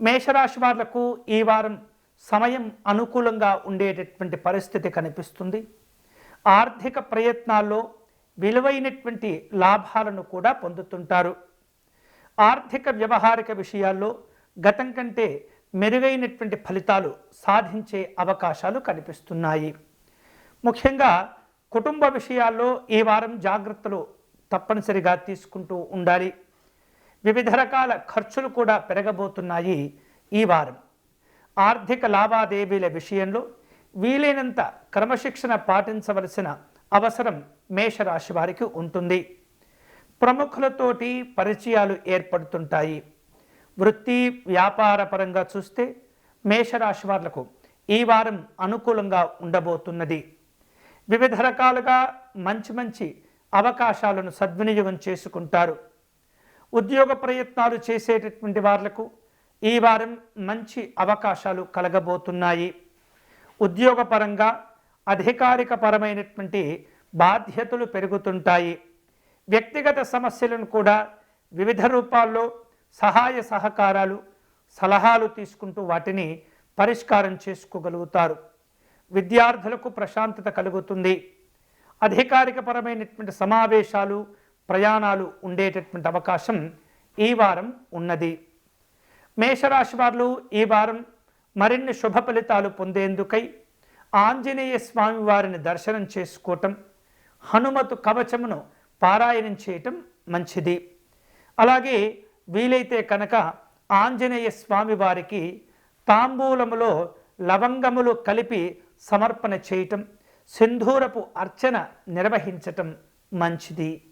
మేషరాశి వాళ్లకు ఈ వారం సమయం అనుకూలంగా ఉండేటటువంటి పరిస్థితి కనిపిస్తుంది. ఆర్థిక ప్రయత్నాల్లో విలువైనటువంటి లాభాలను కూడా పొందుతుంటారు. ఆర్థిక వ్యవహారిక విషయాల్లో గతం కంటే మెరుగైనటువంటి ఫలితాలు సాధించే అవకాశాలు కనిపిస్తున్నాయి. ముఖ్యంగా కుటుంబ విషయాల్లో ఈ వారం జాగ్రత్తలు తప్పనిసరిగా తీసుకుంటూ ఉండాలి. వివిధ రకాల ఖర్చులు కూడా పెరగబోతున్నాయి ఈ వారం. ఆర్థిక లావాదేవీల విషయంలో వీలైనంత క్రమశిక్షణ పాటించవలసిన అవసరం మేషరాశి వారికి ఉంటుంది. ప్రముఖులతోటి పరిచయాలు ఏర్పడుతుంటాయి. వృత్తి వ్యాపార పరంగా చూస్తే మేషరాశి వాళ్లకు ఈ వారం అనుకూలంగా ఉండబోతున్నది. వివిధ రకాలుగా మంచి అవకాశాలను సద్వినియోగం చేసుకుంటారు. ఉద్యోగ ప్రయత్నాలు చేసేటటువంటి వాళ్లకు ఈ వారం మంచి అవకాశాలు కలగబోతున్నాయి. ఉద్యోగపరంగా అధికారిక పరమైనటువంటి బాధ్యతలు పెరుగుతుంటాయి. వ్యక్తిగత సమస్యలను కూడా వివిధ రూపాల్లో సహాయ సహకారాలు సలహాలు తీసుకుంటూ వాటిని పరిష్కారం చేసుకోగలుగుతారు. విద్యార్థులకు ప్రశాంతత కలుగుతుంది. అధికారిక పరమైనటువంటి సమావేశాలు ప్రయాణాలు ఉండేటటువంటి అవకాశం ఈ వారం ఉన్నది. మేషరాశి వారు ఈ వారం మరిన్ని శుభ ఫలితాలు పొందేందుకై ఆంజనేయ స్వామి వారిని దర్శనం చేసుకోవటం, హనుమతు కవచమును పారాయణం చేయటం మంచిది. అలాగే వీలైతే కనుక ఆంజనేయ స్వామి వారికి తాంబూలములో లవంగములు కలిపి సమర్పణ చేయటం, సింధూరపు అర్చన నిర్వహించటం మంచిది.